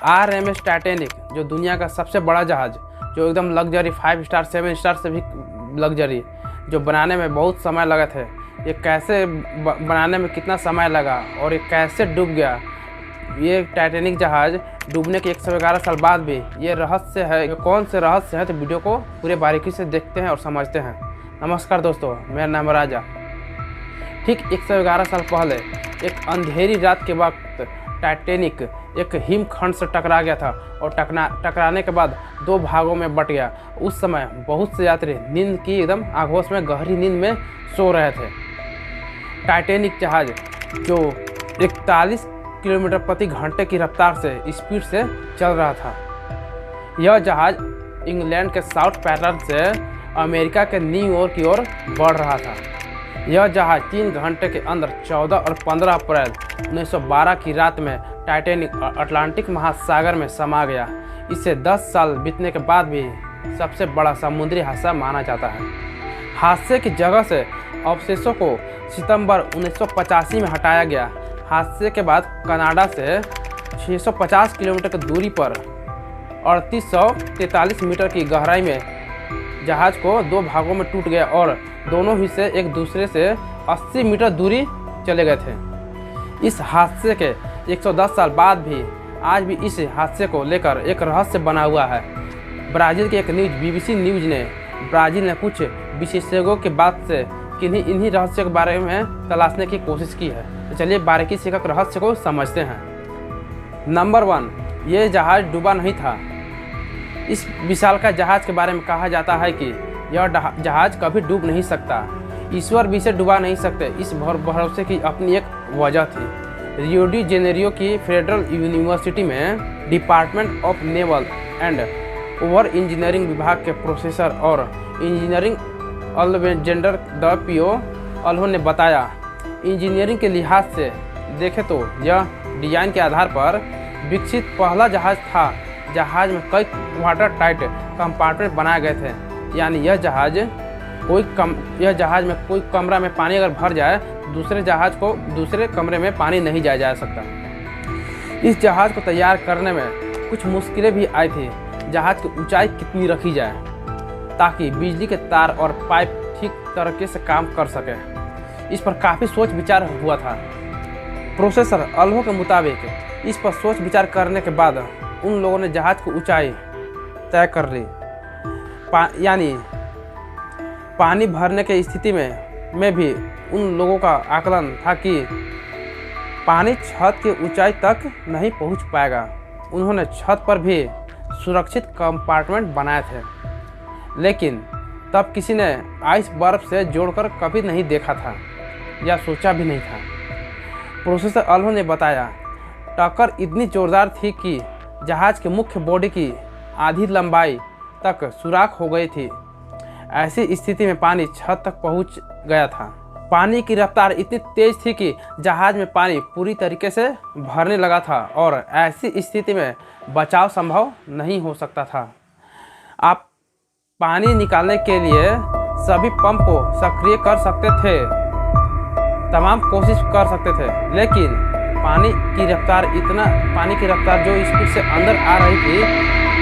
RMS Titanic जो दुनिया का सबसे बड़ा जहाज़, जो एकदम लग्जरी 5 स्टार 7 स्टार से भी लग्जरी, जो बनाने में बहुत समय लगा थे, ये कैसे बनाने में कितना समय लगा और ये कैसे डूब गया। ये टाइटैनिक जहाज़ डूबने के 111 साल बाद भी ये रहस्य है। ये कौन से रहस्य है, तो वीडियो को पूरे बारीकी से देखते हैं और समझते हैं। नमस्कार दोस्तों, मेरा नाम है राजा। ठीक 111 साल पहले एक अंधेरी रात के वक्त टाइटैनिक एक हिमखंड से टकरा गया था और टकराने के बाद 2 भागों में बट गया। उस समय बहुत से यात्री नींद की एकदम आगोश में गहरी नींद में सो रहे थे। टाइटैनिक जहाज़ जो 41 किलोमीटर प्रति घंटे की रफ्तार से स्पीड से चल रहा था। यह जहाज़ इंग्लैंड के साउथ पैटर्न से अमेरिका के न्यूयॉर्क की ओर बढ़ रहा था। यह जहाज़ 3 घंटे के अंदर 14 और 15 अप्रैल 1912 की रात में टाइटैनिक अटलांटिक महासागर में समा गया। इससे 10 साल बीतने के बाद भी सबसे बड़ा समुद्री हादसा माना जाता है। हादसे की जगह से अवशेषों को सितंबर 1985 में हटाया गया। हादसे के बाद कनाडा से 650 किलोमीटर की दूरी पर 3843 मीटर की गहराई में जहाज़ को 2 भागों में टूट गया और दोनों हिस्से एक दूसरे से 80 मीटर दूरी चले गए थे। इस हादसे के 110 साल बाद भी आज भी इस हादसे को लेकर एक रहस्य बना हुआ है। ब्राज़ील की एक न्यूज़ BBC न्यूज़ ने ब्राज़ील में कुछ विशेषज्ञों के बात से इन्हीं रहस्य के बारे में तलाशने की कोशिश की है। तो चलिए बारीकी से एक रहस्य को समझते हैं। नंबर 1, ये जहाज़ डूबा नहीं था। इस विशालकाय जहाज़ के बारे में कहा जाता है कि यह जहाज़ कभी डूब नहीं सकता। ईश्वर भी इसे डुबा नहीं सकते। इस भरोसे की अपनी एक वजह थी। रियो डी जेनेरियो की फेडरल यूनिवर्सिटी में department of naval and over engineering विभाग के प्रोफेसर और इंजीनियरिंग अल्वेजेंडर द पियो अल्हो ने बताया, इंजीनियरिंग के लिहाज से देखें तो यह डिजाइन के आधार पर विकसित पहला जहाज़ था। जहाज़ में कई वाटर टाइट कंपार्टमेंट बनाए गए थे, यानी यह जहाज़ में कोई कमरा में पानी अगर भर जाए, दूसरे जहाज़ को दूसरे कमरे में पानी नहीं जाया जा सकता। इस जहाज़ को तैयार करने में कुछ मुश्किलें भी आई थी। जहाज़ की ऊंचाई कितनी रखी जाए ताकि बिजली के तार और पाइप ठीक तरीके से काम कर सके, इस पर काफ़ी सोच विचार हुआ था। प्रोफेसर अल्हो के मुताबिक इस पर सोच विचार करने के बाद उन लोगों ने जहाज़ की ऊंचाई तय कर ली। यानी पानी भरने की स्थिति में भी उन लोगों का आकलन था कि पानी छत की ऊंचाई तक नहीं पहुंच पाएगा। उन्होंने छत पर भी सुरक्षित कंपार्टमेंट बनाए थे, लेकिन तब किसी ने आइस बर्फ से जोड़कर कभी नहीं देखा था या सोचा भी नहीं था। प्रोफेसर अल्हो ने बताया, टक्कर इतनी जोरदार थी कि जहाज़ के मुख्य बॉडी की आधी लंबाई तक सुराख हो गई थी। ऐसी स्थिति में पानी छत तक पहुंच गया था। पानी की रफ्तार इतनी तेज थी कि जहाज़ में पानी पूरी तरीके से भरने लगा था और ऐसी स्थिति में बचाव संभव नहीं हो सकता था। आप पानी निकालने के लिए सभी पंप को सक्रिय कर सकते थे, तमाम कोशिश कर सकते थे, लेकिन पानी की रफ्तार जो स्पीड से अंदर आ रही थी,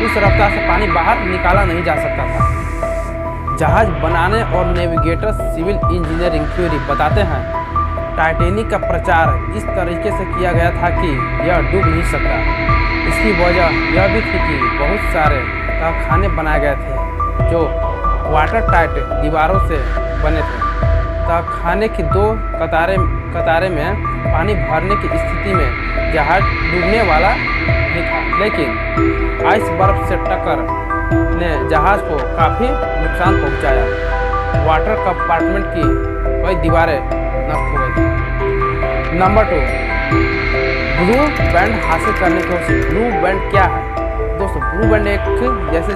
उस रफ्तार से पानी बाहर निकाला नहीं जा सकता था। जहाज़ बनाने और नेविगेटर सिविल इंजीनियरिंग थ्योरी बताते हैं, टाइटैनिक का प्रचार इस तरीके से किया गया था कि यह डूब नहीं सकता। इसकी वजह यह भी थी कि बहुत सारे तहखाने बनाए गए थे जो वाटर टाइट दीवारों से बने थे। तहखाने की 2 कतारें में पानी भरने की स्थिति में जहाज़ डूबने वाला नहीं था, लेकिन आइस बर्फ से टक्कर ने जहाज़ को काफ़ी नुकसान पहुंचाया। वाटर कंपार्टमेंट की कई दीवारें नष्ट हो गई थी। नंबर 2, ब्लू बैंड हासिल करने की कोशिश। ब्लू बैंड क्या है दोस्तों? ब्लू बैंड एक जैसे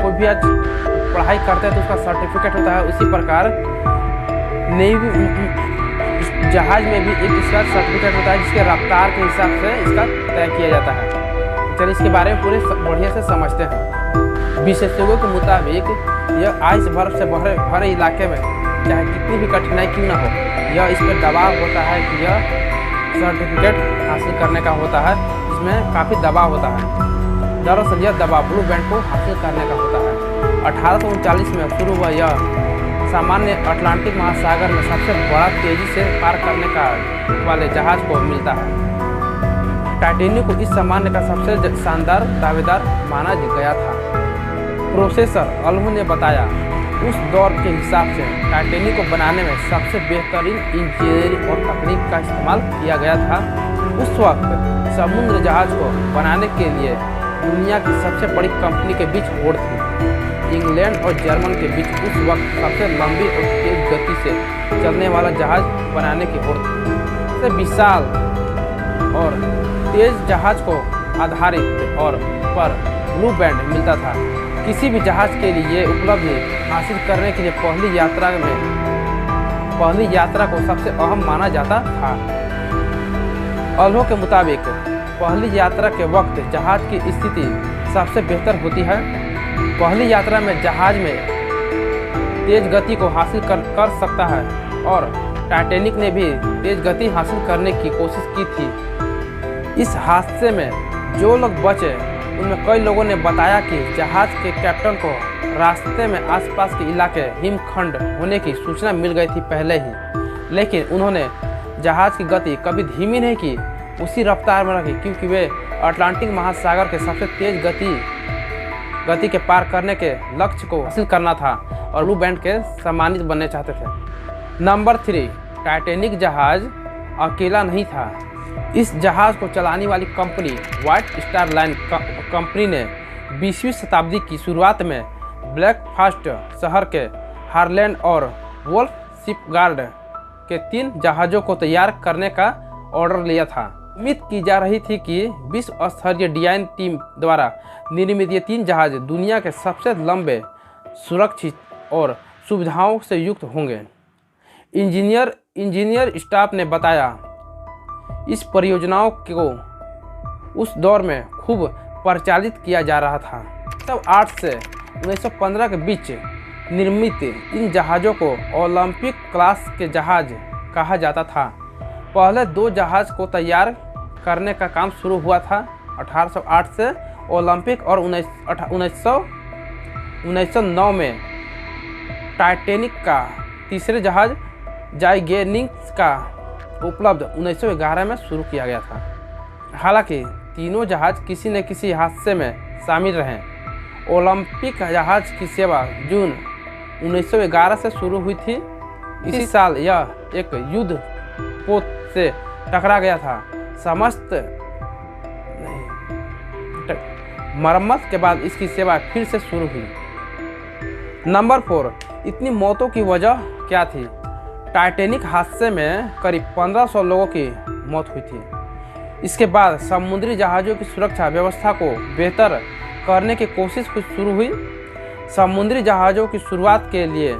कोई भी आज पढ़ाई करता है तो उसका सर्टिफिकेट होता है, उसी प्रकार नेवी जहाज़ में भी एक इसका सर्टिफिकेट होता है जिसके रफ्तार के हिसाब से इसका तय किया जाता है। चलिए इसके बारे में पूरे बढ़िया से समझते हैं। विशेषज्ञों के मुताबिक यह आइस बर्फ से भरे इलाके में चाहे कितनी भी कठिनाई क्यों ना हो, यह इस पर दबाव होता है कि यह सर्टिफिकेट हासिल करने का होता है, इसमें काफ़ी दबाव होता है। दरअसल यह दबाव ब्लू बैंड को हासिल करने का होता है। 1839 में शुरू हुआ यह सामान्य अटलांटिक महासागर में सबसे बड़ा तेजी से पार करने का वाले जहाज को मिलता है। टाइटैनिक को इस सामान्य का सबसे शानदार दावेदार माना गया था। प्रोफेसर अल्हो ने बताया, उस दौर के हिसाब से टाइटैनिक को बनाने में सबसे बेहतरीन इंजीनियरिंग और तकनीक का इस्तेमाल किया गया था। उस वक्त समुद्र जहाज को बनाने के लिए दुनिया की सबसे बड़ी कंपनी के बीच होड़ थी। इंग्लैंड और जर्मन के बीच उस वक्त सबसे लंबी और तेज गति से चलने वाला जहाज बनाने की होड़ थी। सबसे विशाल और तेज जहाज को आधारित और पर ब्लू बैंड मिलता था। किसी भी जहाज के लिए उपलब्धि हासिल करने के लिए पहली यात्रा को सबसे अहम माना जाता था। अल्हो के मुताबिक पहली यात्रा के वक्त जहाज की स्थिति सबसे बेहतर होती है। पहली यात्रा में जहाज में तेज गति को हासिल कर सकता है और टाइटैनिक ने भी तेज गति हासिल करने की कोशिश की थी। इस हादसे में जो लोग बचे उनमें कई लोगों ने बताया कि जहाज के कैप्टन को रास्ते में आसपास के इलाके हिमखंड होने की सूचना मिल गई थी पहले ही, लेकिन उन्होंने जहाज की गति कभी धीमी नहीं की, उसी रफ्तार में रखी, क्योंकि वे अटलांटिक महासागर के सबसे तेज गति के पार करने के लक्ष्य को हासिल करना था और ब्लू बैंड के सम्मानित बनने चाहते थे। नंबर 3, टाइटैनिक जहाज अकेला नहीं था। इस जहाज को चलाने वाली company white star line company ने 20वीं शताब्दी की शुरुआत में ब्लैकफास्ट शहर के हारलैंड और वोल्फ शिपगार्ड के 3 जहाज़ों को तैयार करने का ऑर्डर लिया था। उम्मीद की जा रही थी कि विश्व स्तरीय डिजाइन टीम द्वारा निर्मित ये 3 जहाज दुनिया के सबसे लंबे, सुरक्षित और सुविधाओं से युक्त होंगे। इंजीनियर स्टाफ ने बताया, इस परियोजनाओं को उस दौर में खूब परिचालित किया जा रहा था। 1908 से 1915 के बीच निर्मित इन जहाज़ों को ओलंपिक क्लास के जहाज कहा जाता था। पहले 2 जहाज को तैयार करने का काम शुरू हुआ था 1808 से ओलंपिक, और 1909 में टाइटैनिक का तीसरे जहाज जाइगेनिक्स का उपलब्ध 1911 में शुरू किया गया था। हालांकि तीनों जहाज किसी न किसी हादसे में शामिल रहे। ओलंपिक जहाज की सेवा जून 1911 से शुरू हुई थी। इसी साल यह एक युद्ध पोत से टकरा गया था। समस्त मरम्मत के बाद इसकी सेवा फिर से शुरू हुई। नंबर 4, इतनी मौतों की वजह क्या थी? टाइटैनिक हादसे में करीब 1500 लोगों की मौत हुई थी। इसके बाद समुद्री जहाज़ों की सुरक्षा व्यवस्था को बेहतर करने की कोशिश शुरू हुई। समुद्री जहाज़ों की शुरुआत के लिए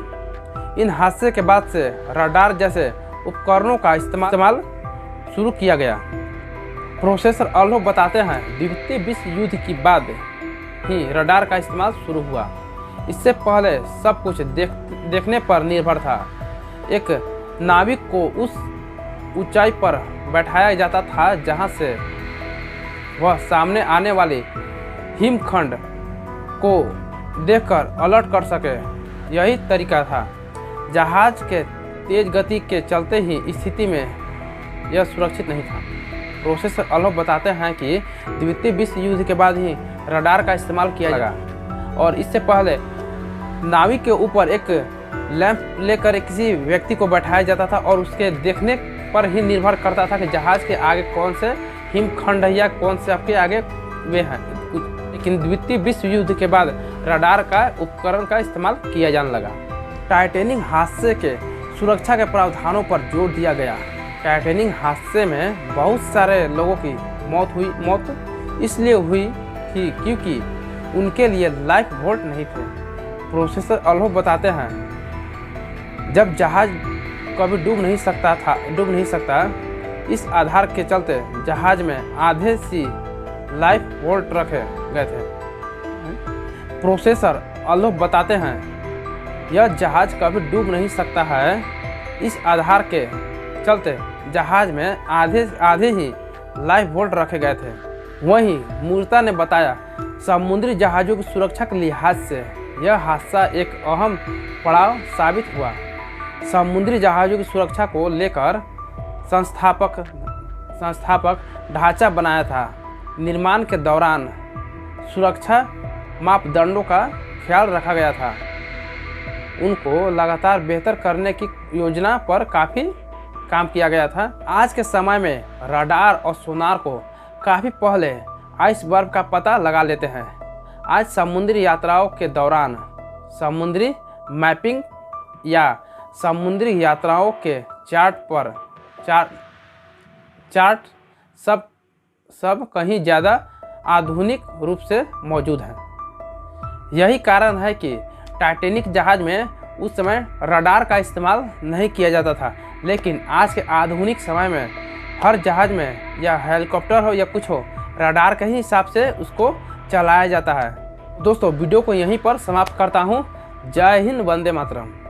इन हादसे के बाद से रडार जैसे उपकरणों का इस्तेमाल शुरू किया गया। प्रोफेसर अल्हो बताते हैं, द्वितीय विश्व युद्ध के बाद ही रडार का इस्तेमाल शुरू हुआ। इससे पहले सब कुछ देखने पर निर्भर था। एक नाविक को उस ऊंचाई पर बैठाया जाता था जहां से वह सामने आने वाले हिमखंड को देखकर अलर्ट कर सके। यही तरीका था। जहाज के तेज गति के चलते ही स्थिति में यह सुरक्षित नहीं था। प्रोफेसर अल्हो बताते हैं कि द्वितीय विश्व युद्ध के बाद ही रडार का इस्तेमाल किया लगा, और इससे पहले नाविक के ऊपर एक लैंप लेकर किसी व्यक्ति को बैठाया जाता था और उसके देखने पर ही निर्भर करता था कि जहाज के आगे कौन से हिमखंड है या कौन से आपके आगे वे हैं। लेकिन द्वितीय विश्व युद्ध के बाद रडार का उपकरण का इस्तेमाल किया जाने लगा। टाइटैनिक हादसे के सुरक्षा के प्रावधानों पर जोर दिया गया। टाइटैनिक हादसे में बहुत सारे लोगों की मौत इसलिए हुई थी क्योंकि उनके लिए लाइफ बोल्ट नहीं थे। प्रोफेसर अल्हो बताते हैं, जब जहाज कभी डूब नहीं सकता, इस आधार के चलते जहाज में आधे सी लाइफ बोल्ट रखे गए थे। प्रोफेसर अल्हो बताते हैं, यह जहाज कभी डूब नहीं सकता है। इस आधार के चलते जहाज में आधे ही लाइफ बोल्ट रखे गए थे। वहीं मूर्ता ने बताया, समुद्री जहाज़ों की सुरक्षा के लिहाज से यह हादसा एक अहम पड़ाव साबित हुआ। समुद्री जहाज़ों की सुरक्षा को लेकर संस्थापक ढांचा बनाया था। निर्माण के दौरान सुरक्षा मापदंडों का ख्याल रखा गया था। उनको लगातार बेहतर करने की योजना पर काफ़ी काम किया गया था। आज के समय में रडार और सोनार को काफ़ी पहले आइसबर्ग का पता लगा लेते हैं। आज समुद्री यात्राओं के दौरान समुद्री मैपिंग या समुद्री यात्राओं के चार्ट सब कहीं ज़्यादा आधुनिक रूप से मौजूद हैं। यही कारण है कि टाइटैनिक जहाज़ में उस समय रडार का इस्तेमाल नहीं किया जाता था, लेकिन आज के आधुनिक समय में हर जहाज़ में या हेलीकॉप्टर हो या कुछ हो, रडार के ही हिसाब से उसको चलाया जाता है। दोस्तों, वीडियो को यहीं पर समाप्त करता हूँ। जय हिंद, वंदे मातरम।